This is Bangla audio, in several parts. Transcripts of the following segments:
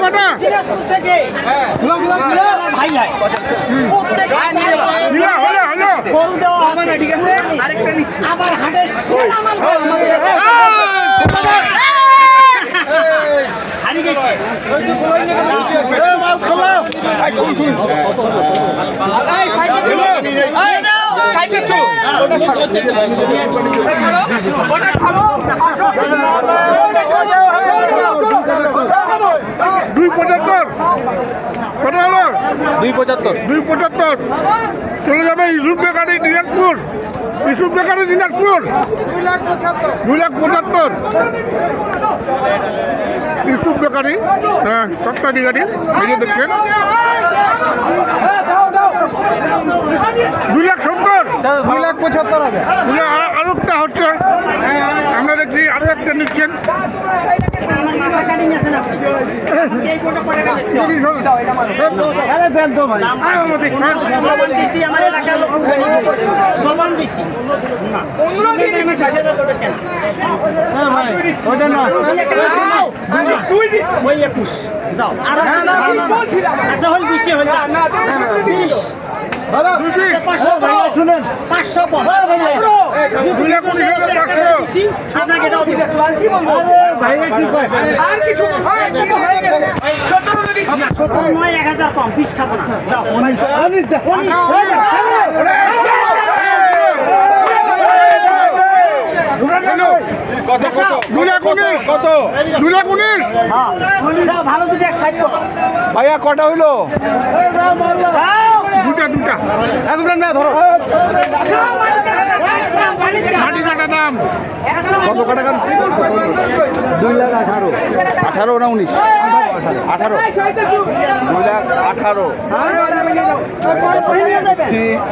কটা গরু দেওয়া আছে, ঠিক আছে। আবার হাটের সেরা মাল হারিয়ে গেছে। দুই 75 কত হলো? 275 275 চলে যাবে Yusuf bakery Dinajpur. Yusuf bakery Dinajpur 275 Yusuf bakery. হ্যাঁ সপ্তাহ গাড়ি এই যে দেখছেন 270 275,000 আরেকটা হচ্ছে আমরা দেখছি আরো একটা নিচ্ছেন। মাথা কাটি নিয়েছেন আপনি। এই কোটা পড়ে গেছে। সমান দিছি, আমার এলাকার লোক সমান দিছি। ওই 21 দাও। আচ্ছা হল 20 হল। 500 আপনাকে দাও। আর কিছু 1000 কম 20 খাবো না। যাও 219 ভালো দুটো 60 করো ভাইয়া কটা হইলো? দুটা ধরো মাটি কাটা দাম কত টাকা? 2,18,000 18 না 19? 18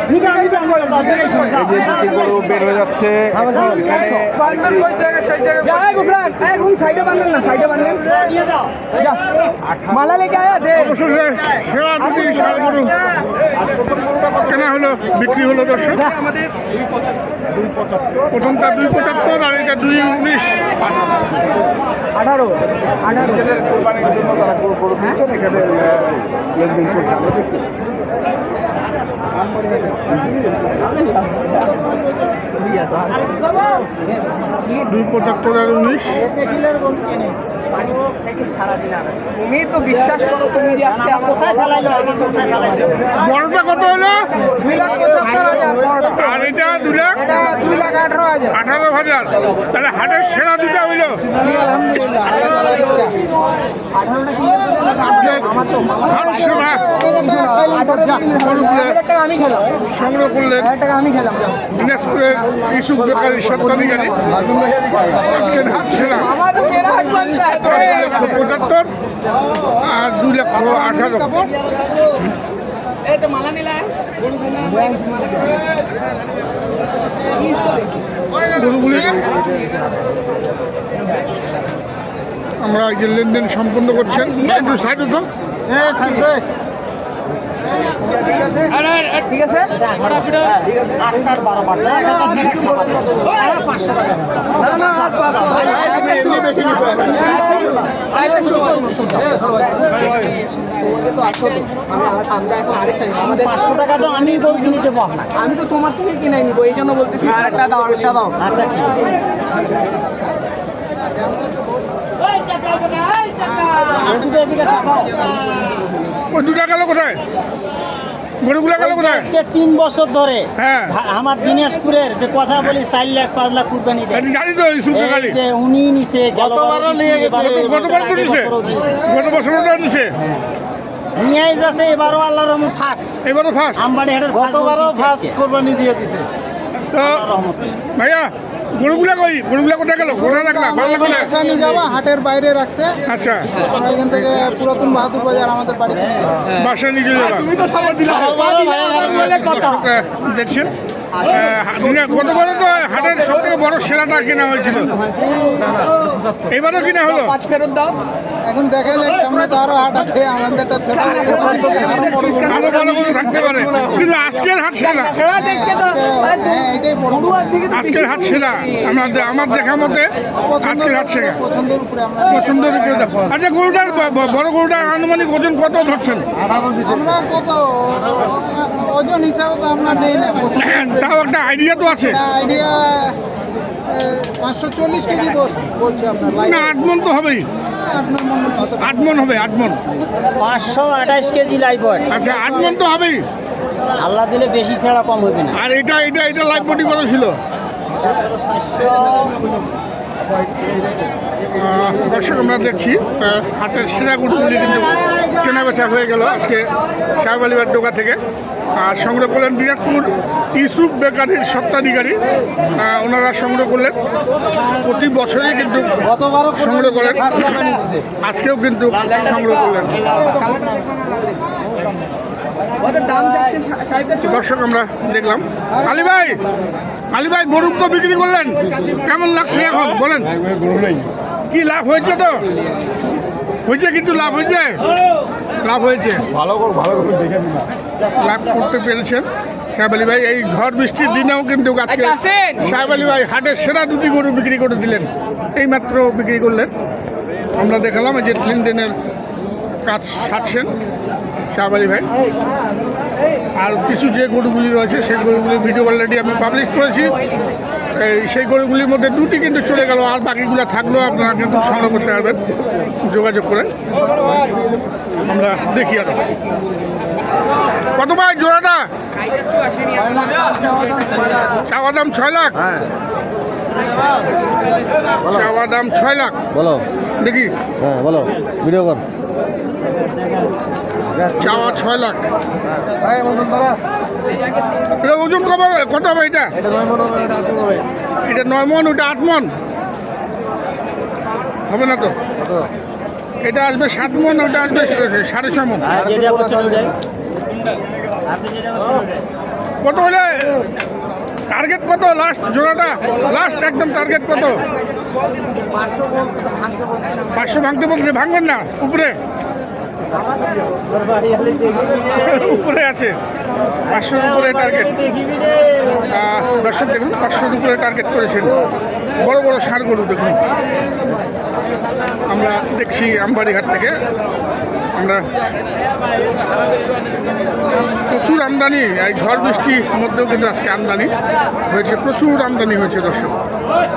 2,18,000 গরু বের হয়ে যাচ্ছে। মালা লেগে আয়া দে। সেরা দুটি ষাঁড় গরু কেনা হলো, বিক্রি হলো দর্শক। প্রথমটা 275 আর এটা 219। 18 নিজেদের কোরবানির জন্য তারা গরু দিচ্ছেন, এখানে লেনদেন চলছে আমরা দেখছি। 275 আর 19। তুমি তো বিশ্বাস করো, তুমি যে আজকে আমার কোথায় ফেলাইলো, আমার কোথায় ফেলাইছো। বড়টা কত হলো? 2,75,000 আর এটা 2,18,000। তাহলে হাটের সেরা দুটা হইলো। আমি খেলাম, সংগ্রহ করলেন আমি খেলাম। দিনাজপুরের ইউসুফ বেকারি সত্তাধিকারী। আজকের হাট সেরা 2,75 আর 2,18,000। গরুগুলি আমরা যে লেনদেন সম্পন্ন করছেন একটু সাইড হতো। ঠিক আছে 500 টাকা। আমরা এখন আরেকটা 500 টাকা তো আমি গরু কিনে দেবো আপনাকে। আমি তো তোমার থেকে কিনে নিবো, এই জন্য বলতেছি। আরেকটা দাও। আচ্ছা ঠিক আছে। ওই 2 টাকা গেল কোথায়? গরুগুলা গেল কোথায়? আজকে 3 বছর ধরে হ্যাঁ আমার দিনাজপুরের যে কথা বলি 4 লাখ 5 লাখ কুরবানি দেয়। জানি তো ইউসুফ বেকারি এই যে উনি নিছে, গতবারও নিয়ে গেছে, গতবার তো নিছে, গত বছরও নিছে, নিয়ে যাচ্ছে। এবারও আল্লাহর রহমত ফাঁস। এবারও ফার্স্ট। আমবাড়ি হাটের গতবারও ফাঁস কুরবানি দিয়ে দিছে তো ভাইয়া গরুগুলা কই? গরুগুলা কোথায় গেল? কোথায় রাখলাম? ভালো লাগলো না? নিয়ে যাওয়া হাটের বাইরে রাখছে। আচ্ছা আমরা এখান থেকে পুরাতন বাহাদুর বাজার আমাদের বাড়িতে নিয়ে যাবো। বাসায় নিয়ে যাবা। দেখছেন গতবারে তো হাটের সব থেকে বড় সেরাটা কেনা হয়েছিল, এবারও কিনা হলো। 5 ফেরত দাও। এখন দেখা যাক সামনে তো আরো হাট আছে আমাদেরটা ছোট আরো বড় বড় আরো ভালো করে থাকতে পারে, কিন্তু আজকের হাট সেরা, হ্যাঁ এটাই বড় আজকের হাট সেরা আমার দেখা মতে আজকের হাট সেরা। পছন্দের উপরে আমরা পছন্দের উপরে দেখো। আচ্ছা গরুটার বড় গরুটার আনুমানিক ওজন কত ধরছেন? আমরা কত ওজন হিসাবে তো আমরা নেই না তাও একটা আইডিয়া তো আছে আইডিয়া 540 কেজি বলছি আপনার লাইভ না? 8 মন তো হবেই, 8 মন হবে, 8 মন। 528 কেজি লাইভ ওয়েট। আচ্ছা 8 মন তো হবেই। আল্লাহ দিলে বেশি ছাড়া কম হবে না। আর এটা লাইভ বডি কত ছিল? দর্শক আমরা দেখছি হাটের সেরা গরুগুলি কিন্তু কেনা বেচা হয়ে গেল আজকে সাহেব আলীবার ডোকা থেকে। আর সংগ্রহ করলেন দিনাজপুর ইউসুফ বেকারির সত্ত্বাধিকারী, ওনারা সংগ্রহ করলেন। প্রতি বছরই কিন্তু সংগ্রহ করেন, আজকেও কিন্তু সংগ্রহ করলেন। দর্শক আমরা দেখলাম। আলী ভাই গরু তো বিক্রি করলেন, কেমন লাগছে এখন বলেন? কি লাভ হয়েছে? তো হয়েছে, কিন্তু লাভ হয়েছে, লাভ হয়েছে, ভালো করে দেখে নিন। লাভ করতে পেরেছেন সাহেব আলী ভাই। এই ঝড় বৃষ্টির দিনেও কিন্তু আজকে সাহেব আলী ভাই হাটের সেরা দুটি গরু বিক্রি করে দিলেন, এইমাত্র বিক্রি করলেন। আমরা দেখালাম যে লেনদেনের কাজ সারছেন সাহেব আলী ভাই। আর কিছু যে গরুগুলি রয়েছে সেই গরুগুলির ভিডিও অলরেডি আমি পাবলিশ করেছি। সেই গরুগুলির মধ্যে দুটি কিন্তু চলে গেল, আর বাকিগুলো থাকলেও আপনারা কিন্তু সংগ্রহ করতে পারবেন যোগাযোগ করে। আমরা দেখি আর কত ভাই জোড়াটা? চাওয়া দাম 6 লাখ। চাওয়া দাম 6 লাখ। বলো দেখি, হ্যাঁ বলো, ভিডিও কর। চাওয়া 6 লাখ। হ্যাঁ বন্ধু দাদা, এটা ওজন কত হবে? এটা এটা 9 মন হবে, এটা 8 মন হবে। এটা 9 মন, ওটা 8 মন হবে না তো? কত? এটা আসবে 7 মন, ওটা আসবে 6.5 মন। কত হলে টার্গেট কত? লাস্ট জোড়াটা লাস্ট একদম টার্গেট কত? 500 ভাঙতে বলছে, ভাঙবেন না? উপরে আছে 500-র উপরে টার্গেট। দর্শক দেখুন 500-র উপরে টার্গেট করেছেন। বড় বড় ষাঁড় গরু দেখুন। আমরা দেখছি আমবাড়িঘাট থেকে। আমরা প্রচুর আমদানি, এই ঝড় বৃষ্টির মধ্যেও কিন্তু আজকে আমদানি হয়েছে, প্রচুর আমদানি হয়েছে দর্শক।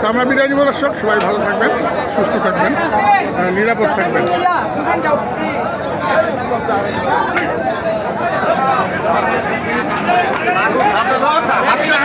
তো আমরা বিদায় নিব দর্শক, সবাই ভালো থাকবেন, সুস্থ থাকবেন, নিরাপদ থাকবেন। আপনার